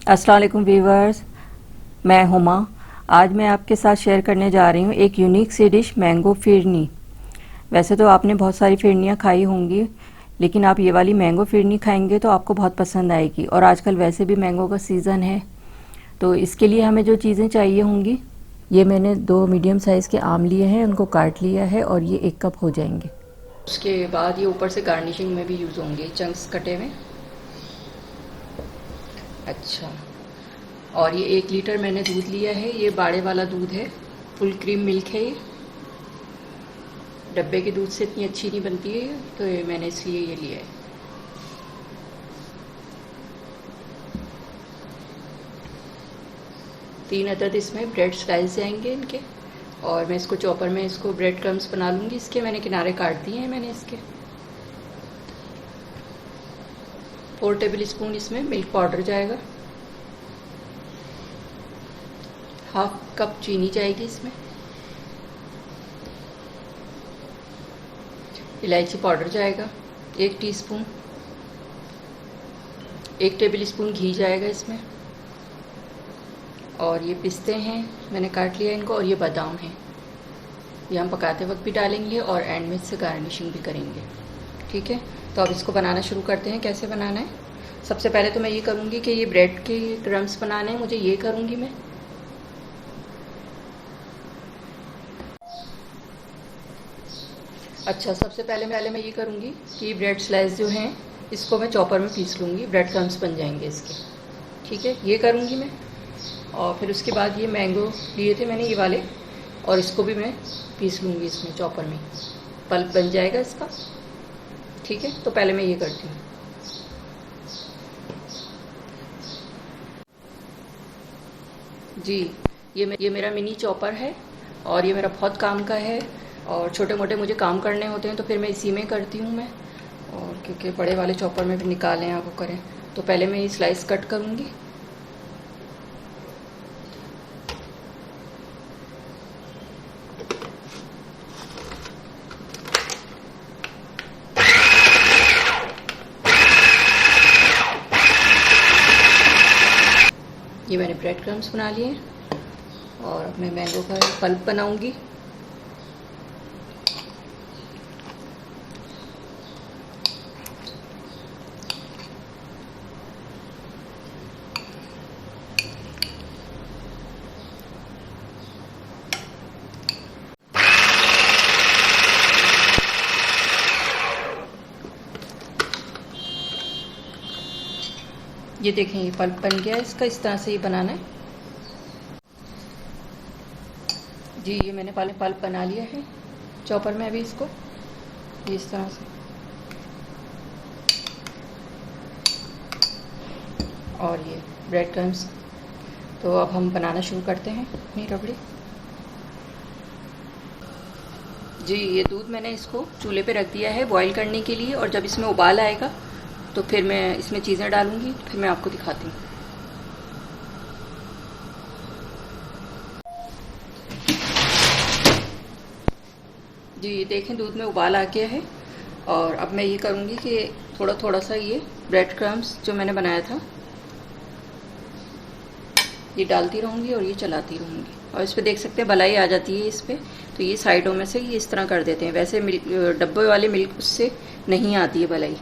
अस्सलाम वालेकुम व्यूवर्स, मैं हुमा। आज मैं आपके साथ शेयर करने जा रही हूँ एक यूनिक सी डिश मैंगो फिरनी। वैसे तो आपने बहुत सारी फिरनियाँ खाई होंगी, लेकिन आप ये वाली मैंगो फिरनी खाएंगे तो आपको बहुत पसंद आएगी। और आजकल वैसे भी मैंगो का सीज़न है, तो इसके लिए हमें जो चीज़ें चाहिए होंगी, ये मैंने 2 मीडियम साइज़ के आम लिए हैं, उनको काट लिया है और ये 1 कप हो जाएंगे। उसके बाद ये ऊपर से गार्निशिंग में भी यूज़ होंगे चंक्स कटे हुए। अच्छा, और ये 1 लीटर मैंने दूध लिया है। ये बाड़े वाला दूध है, फुल क्रीम मिल्क है। ये डब्बे के दूध से इतनी अच्छी नहीं बनती है, तो ये मैंने इसलिए ये लिया है। तीन अदद इसमें ब्रेड स्लाइस जाएंगे इनके, और मैं इसको चॉपर में इसको ब्रेड क्रम्स बना लूँगी। इसके मैंने किनारे काट दिए हैं मैंने इसके। 4 टेबल स्पून इसमें मिल्क पाउडर जाएगा। हाफ कप चीनी जाएगी इसमें। इलायची पाउडर जाएगा 1 टीस्पून। 1 टेबल स्पून घी जाएगा इसमें। और ये पिस्ते हैं, मैंने काट लिया इनको। और ये बादाम हैं, ये हम पकाते वक्त भी डालेंगे और एंड में इससे गार्निशिंग भी करेंगे। ठीक है, तो अब इसको बनाना शुरू करते हैं। कैसे बनाना है, सबसे पहले तो मैं ये करूँगी कि ये ब्रेड के क्रम्स बनाने हैं मुझे, ये करूँगी मैं। अच्छा, सबसे पहले मैं ये करूँगी कि ब्रेड स्लाइस जो हैं इसको मैं चॉपर में पीस लूँगी, ब्रेड क्रम्स बन जाएंगे इसके। ठीक है, ये करूँगी मैं। और फिर उसके बाद ये मैंगो लिए थे मैंने ये वाले, और इसको भी मैं पीस लूँगी इसमें चॉपर में, पल्प बन जाएगा इसका। ठीक है, तो पहले मैं ये करती हूँ। जी, ये मेरा मिनी चॉपर है, और ये मेरा बहुत काम का है। और छोटे मोटे मुझे काम करने होते हैं तो फिर मैं इसी में करती हूँ मैं। और क्योंकि बड़े वाले चॉपर में भी निकालें आप वो करें, तो पहले मैं ये स्लाइस कट करूँगी। ये मैंने ब्रेड क्रम्स बना लिए, और अब मैं मैंगो का पल्प बनाऊंगी। ये देखें, ये पल्प बन गया इसका। इस तरह से ये बनाना है जी। ये मैंने पल्प बना लिया है चॉपर में अभी इसको, ये इस तरह से। और ये ब्रेड क्रम्स। तो अब हम बनाना शुरू करते हैं अपनी रबड़ी। जी, ये दूध मैंने इसको चूल्हे पे रख दिया है बॉईल करने के लिए, और जब इसमें उबाल आएगा तो फिर मैं इसमें चीज़ें डालूँगी, फिर मैं आपको दिखाती हूँ। जी, देखें दूध में उबाल आ गया है। और अब मैं ये करूँगी कि थोड़ा थोड़ा सा ये ब्रेड क्रम्स जो मैंने बनाया था ये डालती रहूँगी और ये चलाती रहूँगी। और इस पर देख सकते हैं बलाई आ जाती है इस पर, तो ये साइडों में से ये इस तरह कर देते हैं। वैसे डब्बे वाले मिल्क उससे नहीं आती है बलाई।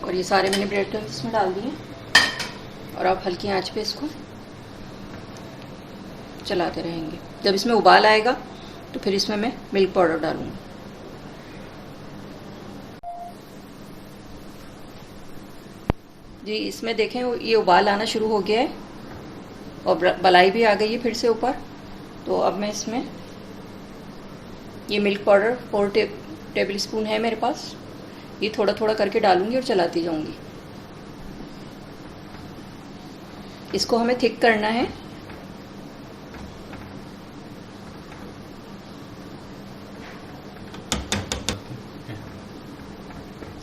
और ये सारे मैंने ब्रेड क्रम्स इसमें डाल दिए, और आप हल्की आंच पे इसको चलाते रहेंगे। जब इसमें उबाल आएगा तो फिर इसमें मैं मिल्क पाउडर डालूँगी। जी, इसमें देखें ये उबाल आना शुरू हो गया है और बलाई भी आ गई है फिर से ऊपर। तो अब मैं इसमें ये मिल्क पाउडर 4 टेबल स्पून है मेरे पास, ये थोड़ा थोड़ा करके डालूंगी और चलाती जाऊंगी। इसको हमें थिक करना है।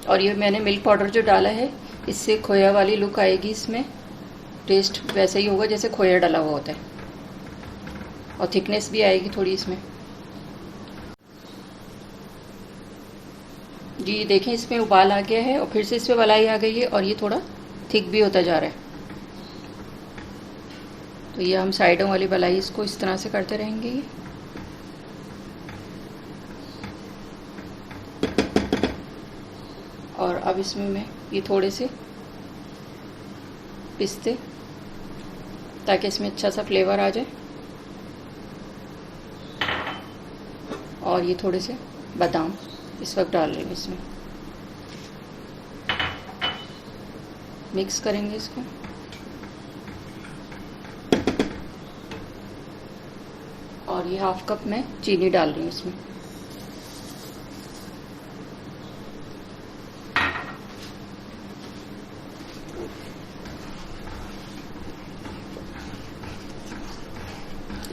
और ये मैंने मिल्क पाउडर जो डाला है, इससे खोया वाली लुक आएगी इसमें। टेस्ट वैसे ही होगा जैसे खोया डला हुआ होता है। और थिकनेस भी आएगी थोड़ी इसमें। जी देखें, इसमें उबाल आ गया है और फिर से इसमें मलाई आ गई है और ये थोड़ा थिक भी होता जा रहा है। तो ये हम साइडों वाली मलाई इसको इस तरह से करते रहेंगे। ये और अब इसमें मैं ये थोड़े से पिस्ते, ताकि इसमें अच्छा सा फ्लेवर आ जाए, और ये थोड़े से बादाम इस वक्त डाल रही हूँ इसमें। मिक्स करेंगे इसको। और ये हाफ कप मैं चीनी डाल रही हूँ इसमें।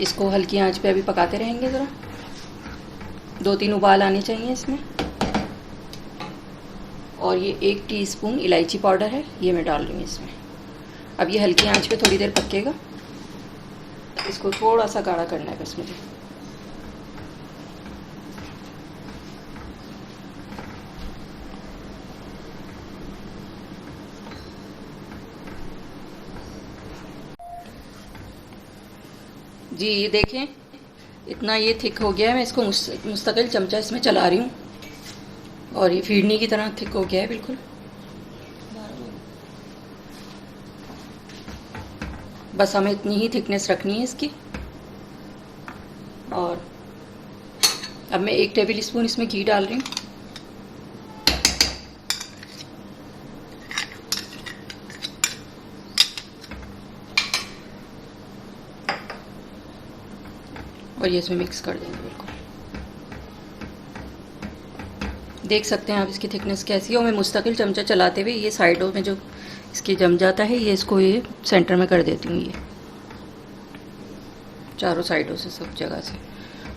इसको हल्की आंच पे अभी पकाते रहेंगे ज़रा, 2-3 उबाल आने चाहिए इसमें। और ये 1 टीस्पून इलायची पाउडर है, ये मैं डाल रही हूँ इसमें। अब ये हल्की आंच पे थोड़ी देर पकेगा। इसको थोड़ा सा गाढ़ा करना है बस मुझे। जी ये देखें, इतना ये थिक हो गया है। मैं इसको मुस्तकिल चमचा इसमें चला रही हूँ और ये फिरनी की तरह थिक हो गया है बिल्कुल। बस हमें इतनी ही थिकनेस रखनी है इसकी। और अब मैं 1 टेबल स्पून इसमें घी डाल रही हूँ। और ये इसमें मिक्स कर देंगे बिल्कुल। देख सकते हैं आप इसकी थिकनेस कैसी है। और मैं मुस्तकिल चमचा चलाते हुए ये साइडों में जो इसकी जम जाता है, ये इसको ये सेंटर में कर देती हूँ, ये चारों साइडों से सब जगह से,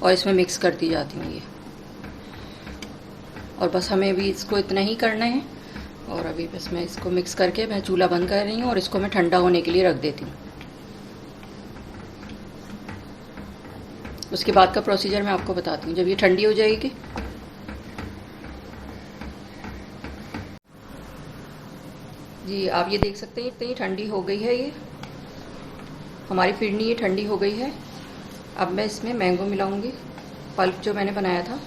और इसमें मिक्स करती जाती हूँ ये। और बस हमें भी इसको इतना ही करना है। और अभी बस मैं इसको मिक्स करके मैं चूल्हा बंद कर रही हूँ और इसको मैं ठंडा होने के लिए रख देती हूँ। उसके बाद का प्रोसीजर मैं आपको बताती हूँ जब ये ठंडी हो जाएगी। जी आप ये देख सकते हैं इतनी ठंडी हो गई है। ये हमारी फिरनी ये ठंडी हो गई है। अब मैं इसमें मैंगो मिलाऊंगी, पल्प जो मैंने बनाया था।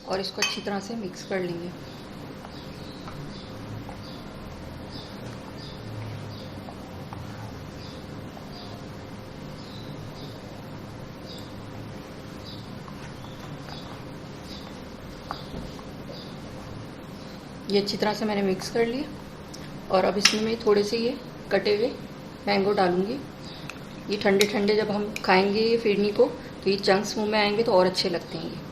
और इसको अच्छी तरह से मिक्स कर लेंगे। ये अच्छी तरह से मैंने मिक्स कर लिया। और अब इसमें मैं थोड़े से ये कटे हुए मैंगो डालूंगी। ये ठंडे ठंडे जब हम खाएंगे ये फिरनी को, तो ये चंक्स मुंह में आएंगे तो और अच्छे लगते हैं ये।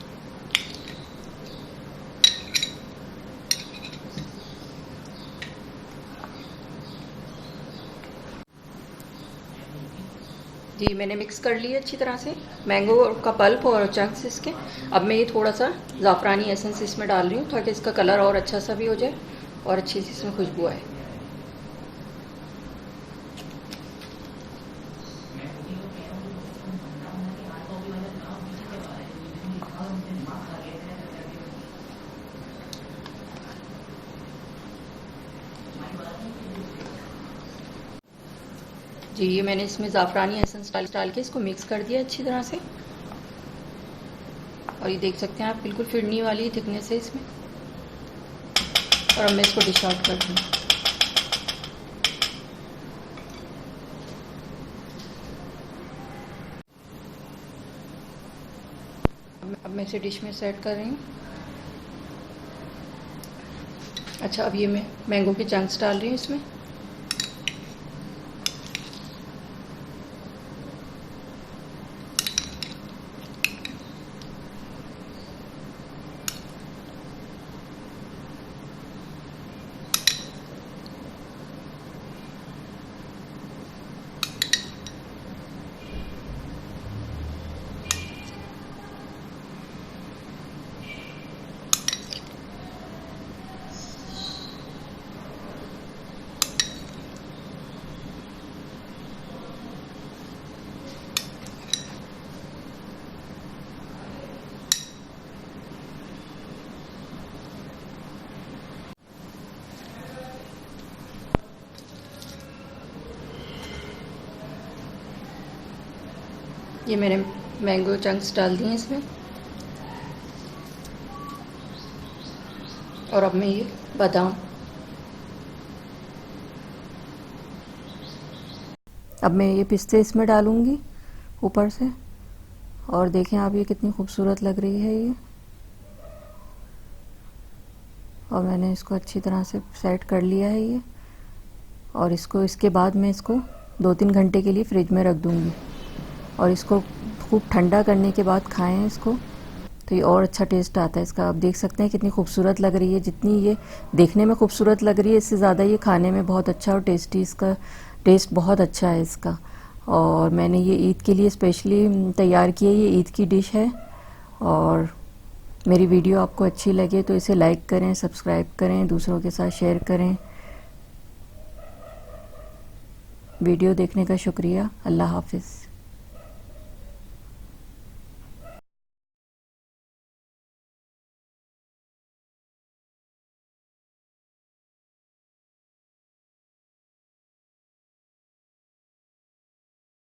जी मैंने मिक्स कर लिया अच्छी तरह से मैंगो का पल्प और चंक्स इसके। अब मैं ये थोड़ा सा ज़ाफ़रानी एसेंस इसमें डाल रही हूँ ताकि इसका कलर और अच्छा सा भी हो जाए और अच्छी सी इसमें खुशबू आए। जी ये मैंने इसमें ज़ाफ़रानी एसेंस डाल के इसको मिक्स कर दिया अच्छी तरह से। और ये देख सकते हैं आप बिल्कुल फिरनी वाली थिकनेस है इसमें। और अब मैं इसको डिश आउट कर दूँ। अब मैं इसे डिश में सेट कर रही हूँ। अच्छा अब ये मैं मैंगो के चंक्स डाल रही हूँ इसमें। ये मैंने मैंगो चंक्स डाल दिए इसमें, और अब मैं ये बादाम, अब मैं ये पिस्ते इसमें डालूंगी ऊपर से। और देखें आप, ये कितनी खूबसूरत लग रही है ये। और मैंने इसको अच्छी तरह से सेट कर लिया है ये। और इसको, इसके बाद मैं इसको 2-3 घंटे के लिए फ्रिज में रख दूंगी। और इसको खूब ठंडा करने के बाद खाएं इसको, तो ये और अच्छा टेस्ट आता है इसका। आप देख सकते हैं कितनी खूबसूरत लग रही है। जितनी ये देखने में खूबसूरत लग रही है, इससे ज़्यादा ये खाने में बहुत अच्छा और टेस्टी, इसका टेस्ट बहुत अच्छा है इसका। और मैंने ये ईद के लिए स्पेशली तैयार की है, ये ईद की डिश है। और मेरी वीडियो आपको अच्छी लगे तो इसे लाइक करें, सब्सक्राइब करें, दूसरों के साथ शेयर करें। वीडियो देखने का शुक्रिया। अल्लाह हाफिज़।